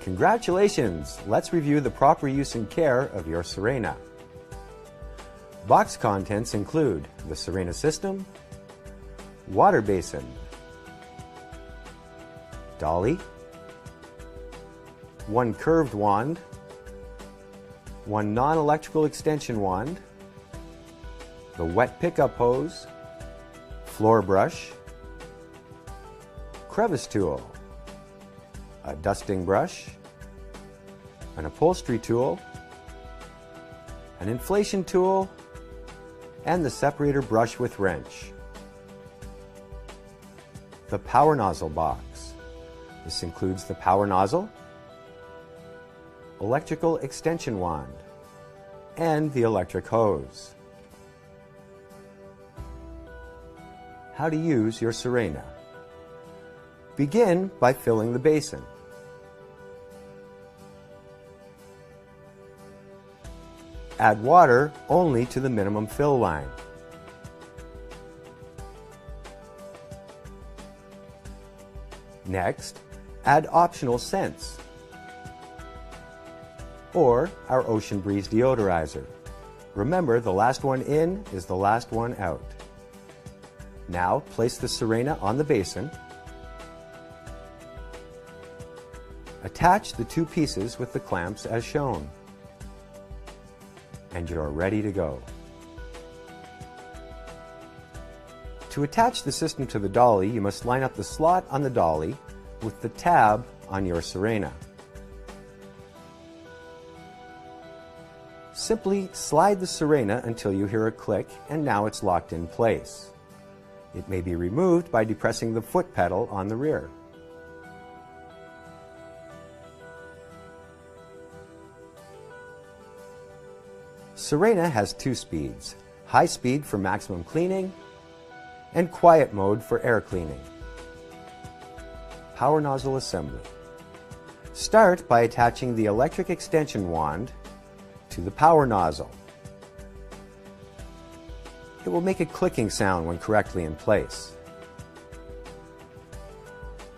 Congratulations! Let's review the proper use and care of your Sirena. Box contents include the Sirena system, water basin, dolly, one curved wand, one non-electrical extension wand, the wet pickup hose, floor brush, crevice tool, a dusting brush, an upholstery tool, an inflation tool, and the separator brush with wrench. The power nozzle box. This includes the power nozzle, electrical extension wand, and the electric hose. How to use your Sirena. Begin by filling the basin. Add water only to the minimum fill line. Next, add optional scents or our Ocean Breeze deodorizer. Remember, the last one in is the last one out. Now, place the Sirena on the basin. Attach the two pieces with the clamps as shown. And you're ready to go. To attach the system to the dolly, you must line up the slot on the dolly with the tab on your Sirena. Simply slide the Sirena until you hear a click, and now it's locked in place. It may be removed by depressing the foot pedal on the rear. Sirena has two speeds, high speed for maximum cleaning and quiet mode for air cleaning. Power nozzle assembly. Start by attaching the electric extension wand to the power nozzle. It will make a clicking sound when correctly in place.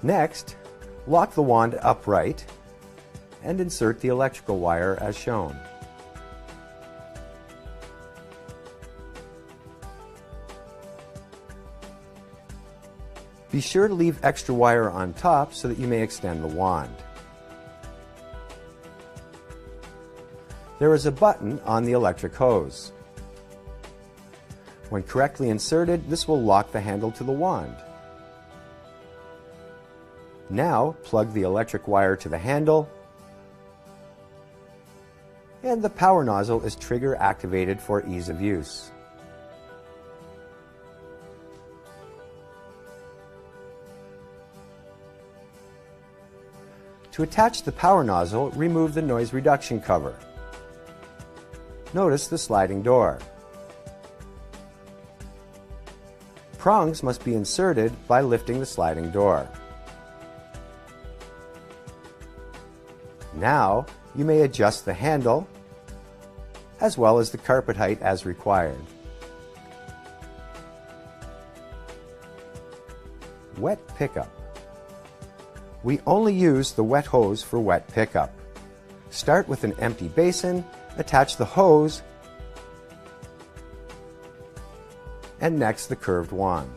Next, lock the wand upright and insert the electrical wire as shown. Be sure to leave extra wire on top so that you may extend the wand. There is a button on the electric hose. When correctly inserted, this will lock the handle to the wand. Now, plug the electric wire to the handle, and the power nozzle is trigger activated for ease of use. To attach the power nozzle, remove the noise reduction cover. Notice the sliding door. Prongs must be inserted by lifting the sliding door. Now, you may adjust the handle as well as the carpet height as required. Wet pickup. We only use the wet hose for wet pickup. Start with an empty basin, attach the hose, and next the curved wand.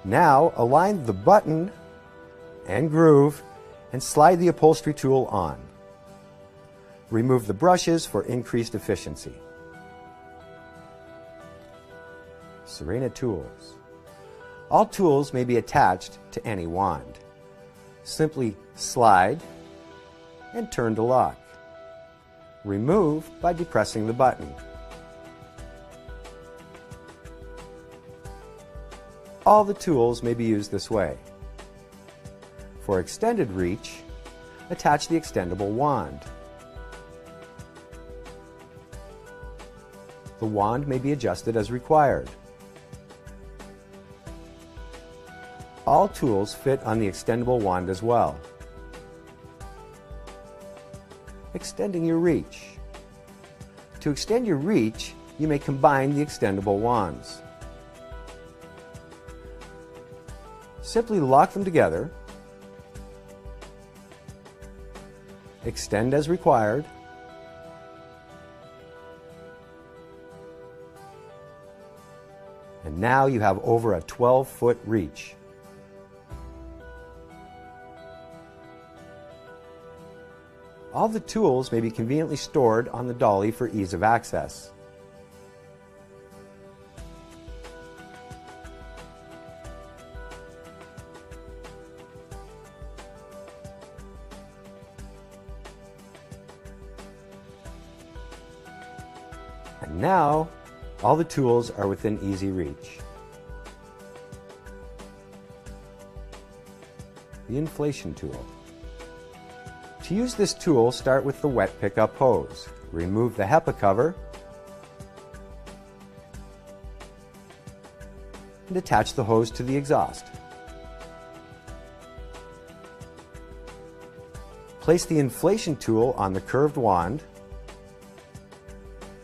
Now align the button and groove and slide the upholstery tool on. Remove the brushes for increased efficiency. Sirena tools. All tools may be attached to any wand. Simply slide and turn to lock. Remove by depressing the button. All the tools may be used this way. For extended reach, attach the extendable wand. The wand may be adjusted as required. All tools fit on the extendable wand as well. Extending your reach. To extend your reach, you may combine the extendable wands. Simply lock them together, extend as required, and now you have over a 12-foot reach. All the tools may be conveniently stored on the dolly for ease of access. And now, all the tools are within easy reach. The inflation tool. To use this tool, start with the wet pickup hose. Remove the HEPA cover and attach the hose to the exhaust. Place the inflation tool on the curved wand,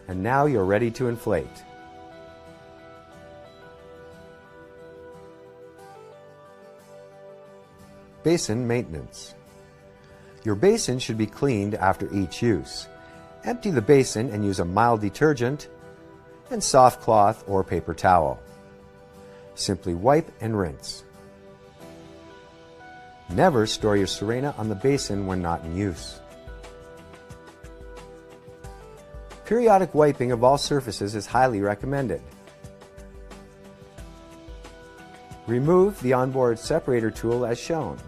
and now you're ready to inflate. Basin maintenance. Your basin should be cleaned after each use. Empty the basin and use a mild detergent and soft cloth or paper towel. Simply wipe and rinse. Never store your Sirena on the basin when not in use. Periodic wiping of all surfaces is highly recommended. Remove the onboard separator tool as shown.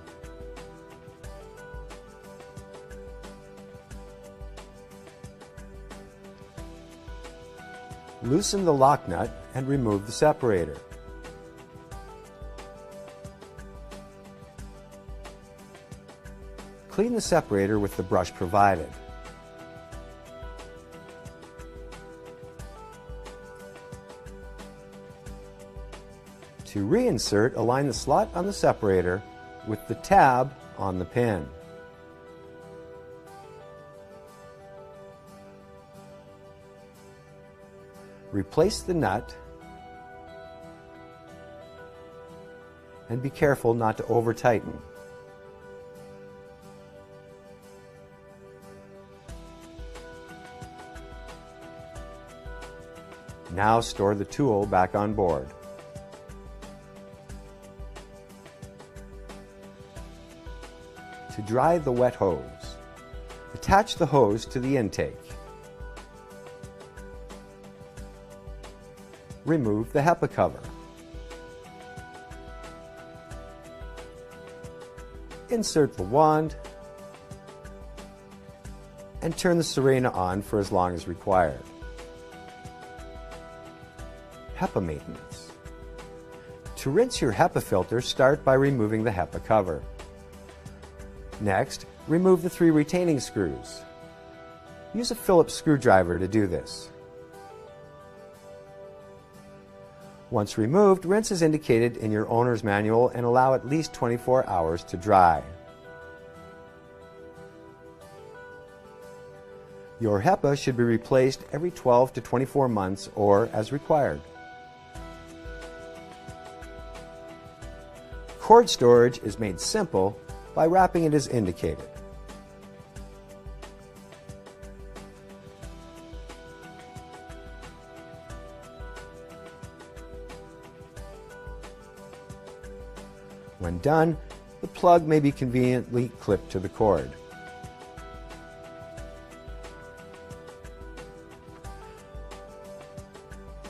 Loosen the lock nut and remove the separator. Clean the separator with the brush provided. To reinsert, align the slot on the separator with the tab on the pin. Replace the nut and be careful not to over-tighten. Now store the tool back on board. To dry the wet hose, attach the hose to the intake. Remove the HEPA cover. Insert the wand and turn the Sirena on for as long as required. HEPA maintenance. To rinse your HEPA filter, start by removing the HEPA cover. Next, remove the 3 retaining screws. Use a Phillips screwdriver to do this. Once removed, rinse as indicated in your owner's manual and allow at least 24 hours to dry. Your HEPA should be replaced every 12 to 24 months or as required. Cord storage is made simple by wrapping it as indicated. When done, the plug may be conveniently clipped to the cord.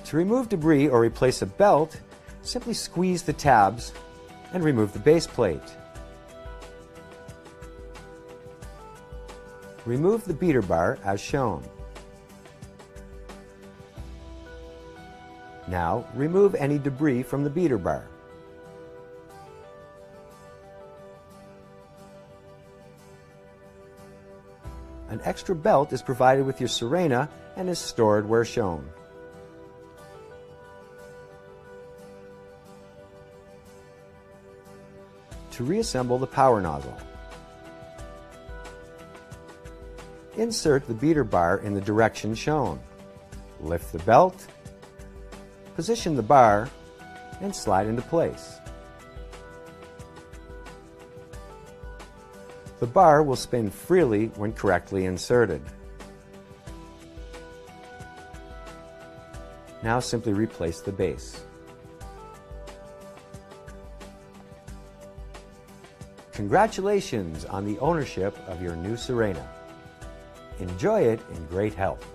To remove debris or replace a belt, simply squeeze the tabs and remove the base plate. Remove the beater bar as shown. Now, remove any debris from the beater bar. An extra belt is provided with your Sirena and is stored where shown. To reassemble the power nozzle, insert the beater bar in the direction shown. Lift the belt, position the bar, and slide into place. The bar will spin freely when correctly inserted. Now simply replace the base. Congratulations on the ownership of your new Sirena. Enjoy it in great health.